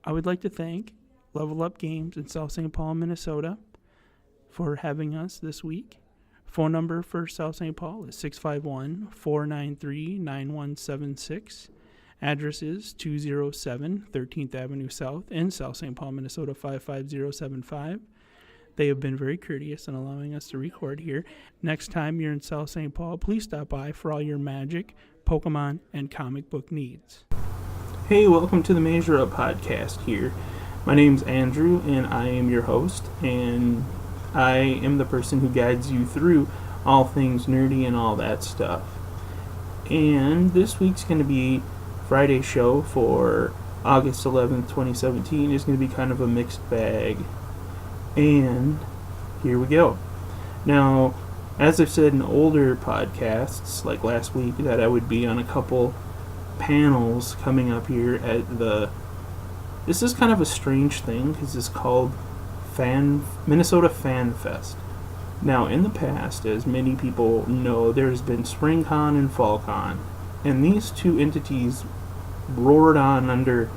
I would like to thank Level Up Games in South St. Paul, Minnesota for having us this week. Phone number for South St. Paul is 651-493-9176. Address is 207 13th Avenue South in South St. Paul, Minnesota 55075. They have been very courteous in allowing us to record here. Next time you're in South St. Paul, please stop by for all your Magic, Pokemon, and comic book needs. Hey, welcome to the Measure Up podcast here. My name's Andrew, and I am your host, and I am the person who guides you through all things nerdy and all that stuff. And this week's going to be Friday's show for August 11th, 2017. It's going to be kind of a mixed bag. And here we go. Now, as I've said in older podcasts, like last week, that I would be on a couple panels coming up here at the... This is kind of a strange thing, because it's called Minnesota Fan Fest. Now, in the past, as many people know, there's been SpringCon and FallCon, and these two entities roared on under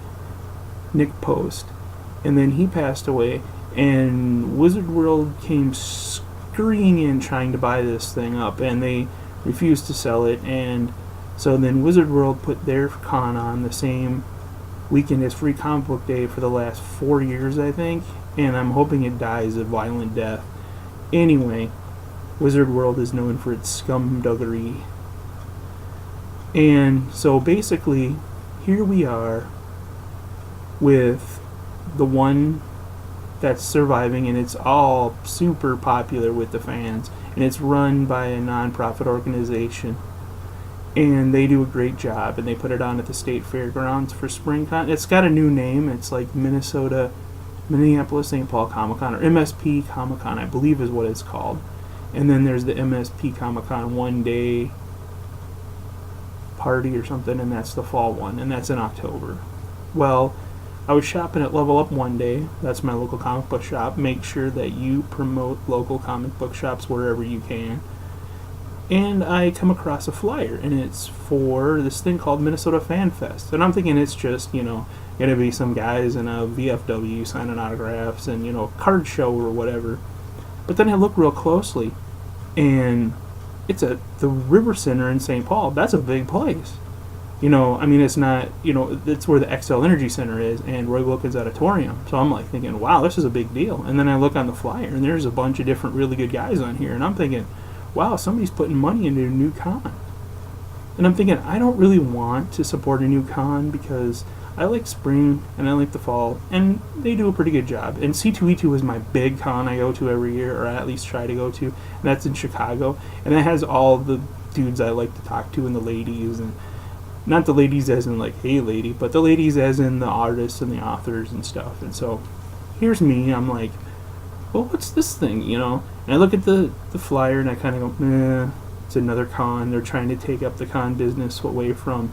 Nick Post, and then he passed away, and Wizard World came scurrying in trying to buy this thing up, and they refused to sell it, and so then Wizard World put their con on the same weekend as Free Comic Book Day for the last 4 years, I think, and I'm hoping it dies a violent death. Anyway, Wizard World is known for its scumduggery. And so basically, here we are with the one that's surviving, and it's all super popular with the fans, and it's run by a non-profit organization. And they do a great job, and they put it on at the state fairgrounds for SpringCon. It's got a new name. It's like Minneapolis St. Paul Comic Con, or MSP Comic Con, I believe is what it's called. And then there's the MSP Comic Con one-day party or something, and that's the fall one, and that's in October. Well, I was shopping at Level Up one day. That's my local comic book shop. Make sure that you promote local comic book shops wherever you can. And I come across a flyer, and it's for this thing called Minnesota Fan Fest. And I'm thinking it's just, going to be some guys in a VFW signing autographs and, card show or whatever. But then I look real closely, and it's the River Center in St. Paul. That's a big place. It's not, it's where the XL Energy Center is and Roy Wilkins Auditorium. So I'm like thinking, wow, this is a big deal. And then I look on the flyer, and there's a bunch of different really good guys on here. And I'm thinking, wow, somebody's putting money into a new con. And I'm thinking, I don't really want to support a new con because I like spring and I like the fall, and they do a pretty good job. And C2E2 is my big con I go to every year, or I at least try to go to, and that's in Chicago. And it has all the dudes I like to talk to, and the ladies, and not the ladies as in like, hey lady, but the ladies as in the artists and the authors and stuff. And so here's me, I'm like, well, what's this thing, And I look at the flyer, and I kind of go, it's another con. They're trying to take up the con business away from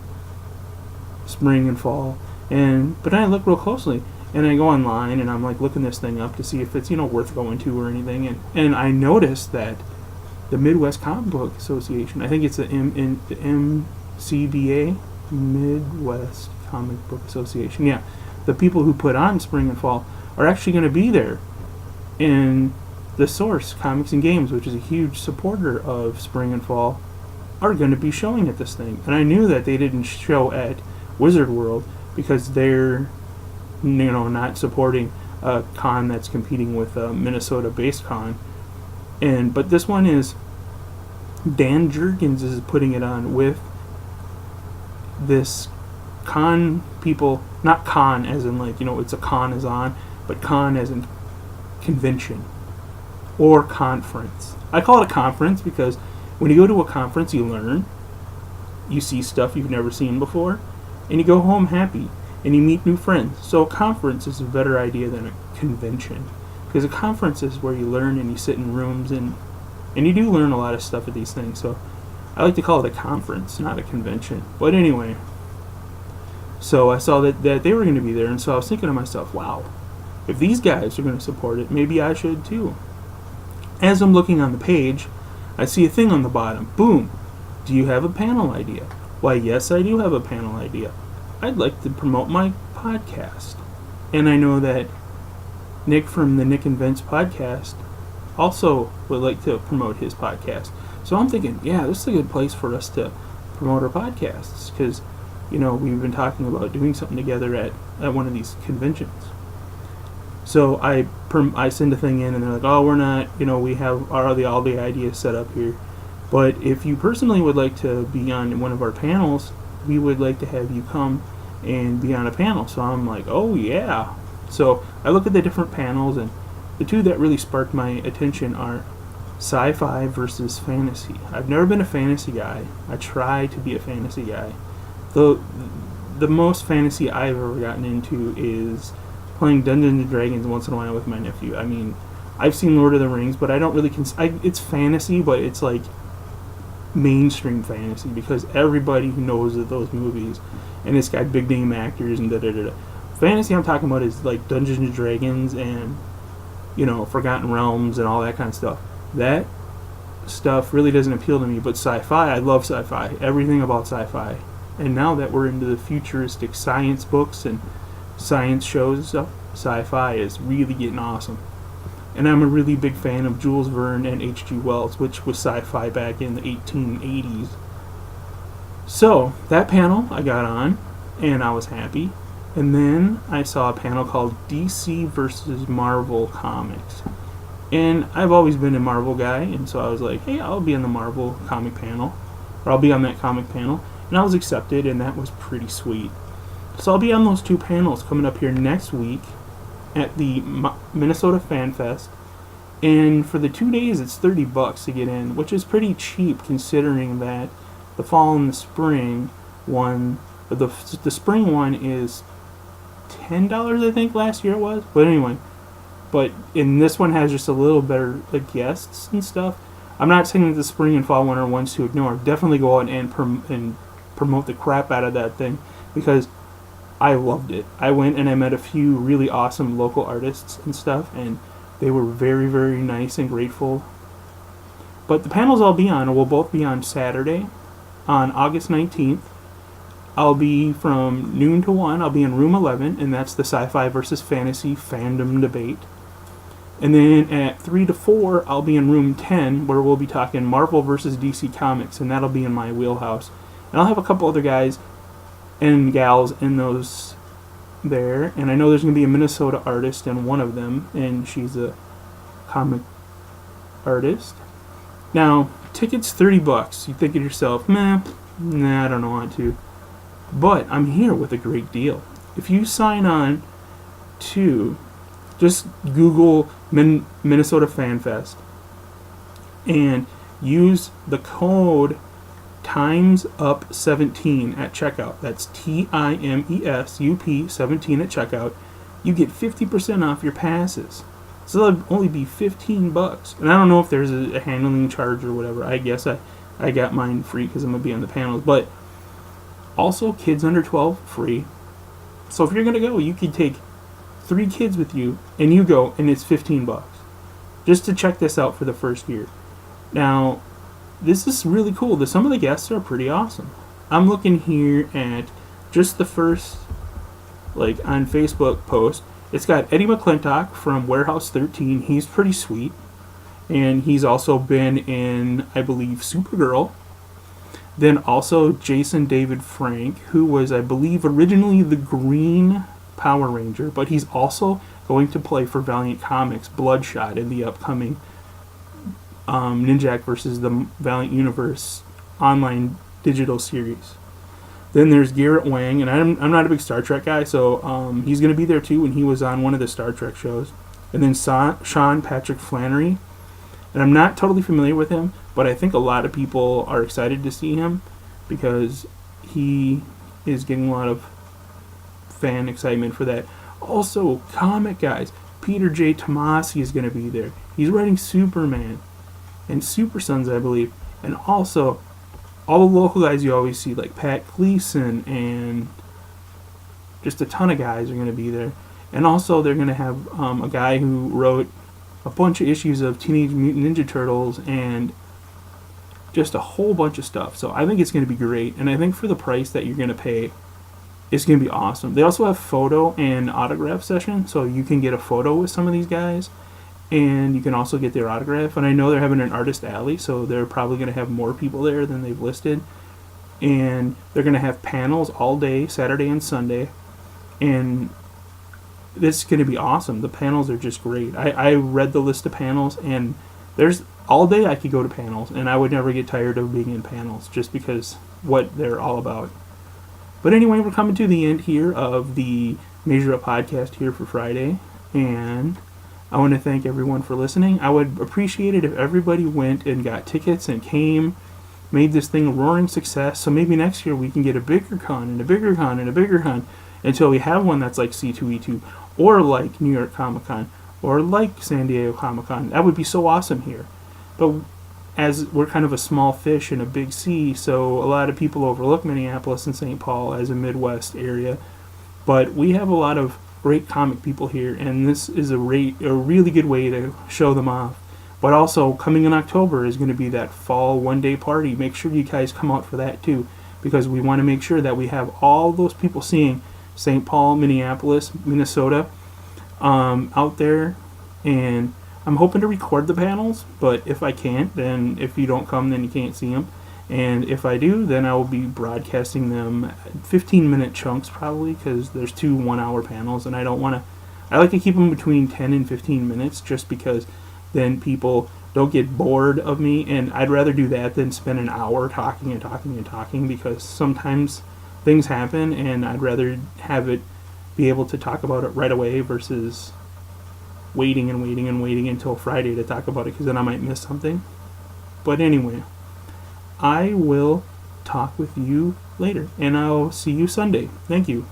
spring and fall. But then I look real closely, and I go online, and I'm like looking this thing up to see if it's, worth going to or anything. And I noticed that the Midwest Comic Book Association, I think it's the MCBA, Midwest Comic Book Association, yeah, the people who put on spring and fall are actually going to be there. And the Source Comics and Games, which is a huge supporter of spring and fall, are going to be showing at this thing. And I knew that they didn't show at Wizard World because they're, not supporting a con that's competing with a Minnesota-based con. But this one is, Dan Jurgens is putting it on with this con people, not con as in like, it's a con is on, but con as in convention or conference. I call it a conference because when you go to a conference, you learn, you see stuff you've never seen before, and you go home happy, and you meet new friends. So a conference is a better idea than a convention, because a conference is where you learn and you sit in rooms, and you do learn a lot of stuff at these things. So I like to call it a conference, not a convention. But anyway, so I saw that they were going to be there, and so I was thinking to myself, wow, if these guys are going to support it, maybe I should too. As I'm looking on the page, I see a thing on the bottom. Boom. Do you have a panel idea? Why, yes, I do have a panel idea. I'd like to promote my podcast. And I know that Nick from the Nick and Vince podcast also would like to promote his podcast. So I'm thinking, yeah, this is a good place for us to promote our podcasts because, we've been talking about doing something together at one of these conventions. So I send a thing in and they're like, oh, we're not, we have all the ideas set up here. But if you personally would like to be on one of our panels, we would like to have you come and be on a panel. So I'm like, oh yeah. So I look at the different panels, and the two that really sparked my attention are sci-fi versus fantasy. I've never been a fantasy guy. I try to be a fantasy guy. The most fantasy I've ever gotten into is playing Dungeons and Dragons once in a while with my nephew. I mean, I've seen Lord of the Rings, but I don't really it's fantasy, but it's like mainstream fantasy because everybody knows of those movies, and it's got big name actors and da-da-da-da. Fantasy I'm talking about is like Dungeons and Dragons and, Forgotten Realms and all that kind of stuff. That stuff really doesn't appeal to me, but sci-fi, I love sci-fi. Everything about sci-fi. And now that we're into the futuristic science books and science shows and stuff, sci-fi is really getting awesome. And I'm a really big fan of Jules Verne and H.G. Wells, which was sci-fi back in the 1880s. So, that panel I got on, and I was happy. And then I saw a panel called DC versus Marvel Comics. And I've always been a Marvel guy, and so I was like, hey, I'll be on the Marvel comic panel. Or I'll be on that comic panel. And I was accepted, and that was pretty sweet. So I'll be on those two panels coming up here next week at the Minnesota Fan Fest. And for the 2 days, it's $30 to get in, which is pretty cheap considering that the fall and the spring one, the spring one is $10, I think last year it was. But anyway, in this one has just a little better guests and stuff. I'm not saying that the spring and fall one are ones to ignore. Definitely go out and promote the crap out of that thing because I loved it. I went and I met a few really awesome local artists and stuff, and they were very, very nice and grateful. But the panels I'll be on will both be on Saturday, on August 19th. I'll be from noon to 1. I'll be in room 11, and that's the sci-fi versus fantasy fandom debate. And then at 3 to 4, I'll be in room 10, where we'll be talking Marvel versus DC Comics, and that'll be in my wheelhouse. And I'll have a couple other guys and gals in those there. And I know there's going to be a Minnesota artist in one of them, and she's a comic artist. Now, tickets $30. You think to yourself, nah, I don't want to. But I'm here with a great deal. If you sign on to, just Google Minnesota Fan Fest and use the code TIMESUP17 at checkout. That's TIMESUP 17 at checkout. You get 50% off your passes. So that'll only be $15. And I don't know if there's a handling charge or whatever. I guess I got mine free because I'm going to be on the panels. But also, kids under 12, free. So if you're going to go, you could take 3 kids with you, and you go, and it's $15. Just to check this out for the first year. Now, this is really cool. Some of the guests are pretty awesome. I'm looking here at just the first, on Facebook post. It's got Eddie McClintock from Warehouse 13. He's pretty sweet. And he's also been in, I believe, Supergirl. Then also Jason David Frank, who was, I believe, originally the Green Power Ranger, but he's also going to play for Valiant Comics Bloodshot in the upcoming Ninjak versus the Valiant Universe online digital series. Then there's Garrett Wang, and I'm not a big Star Trek guy, so he's going to be there too, and he was on one of the Star Trek shows. And then Sean Patrick Flannery, and I'm not totally familiar with him, but I think a lot of people are excited to see him because he is getting a lot of fan excitement for that. Also, comic guys, Peter J. Tomasi is going to be there. He's writing Superman and Super Sons, I believe. And also, all the local guys you always see, like Pat Gleason and just a ton of guys are going to be there. And also, they're going to have a guy who wrote a bunch of issues of Teenage Mutant Ninja Turtles and just a whole bunch of stuff. So I think it's going to be great. And I think for the price that you're going to pay, It's going to be awesome. They also have photo and autograph session, so you can get a photo with some of these guys, and you can also get their autograph. And I know they're having an artist alley, so they're probably going to have more people there than they've listed. And they're going to have panels all day, Saturday and Sunday, and this is going to be awesome. The panels are just great. I read the list of panels, and there's all day I could go to panels, and I would never get tired of being in panels just because what they're all about. But anyway, we're coming to the end here of the Measure Up podcast here for Friday, and I want to thank everyone for listening. I would appreciate it if everybody went and got tickets and came, made this thing a roaring success, so maybe next year we can get a bigger con and a bigger con and a bigger con until we have one that's like C2E2 or like New York Comic Con or like San Diego Comic Con. That would be so awesome here. But as we're kind of a small fish in a big sea, so a lot of people overlook Minneapolis and St. Paul as a Midwest area. But we have a lot of great comic people here, and this is a really good way to show them off. But also, coming in October is going to be that fall one-day party. Make sure you guys come out for that too, because we want to make sure that we have all those people seeing St. Paul, Minneapolis, Minnesota out there. And I'm hoping to record the panels, but if I can't, then if you don't come, then you can't see them. And if I do, then I will be broadcasting them 15-minute chunks probably, because there's 2 1-hour panels, and I like to keep them between 10 and 15 minutes just because then people don't get bored of me, and I'd rather do that than spend an hour talking and talking and talking, because sometimes things happen, and I'd rather have it be able to talk about it right away versus waiting and waiting and waiting until Friday to talk about it, because then I might miss something. But anyway, I will talk with you later, and I'll see you Sunday. Thank you.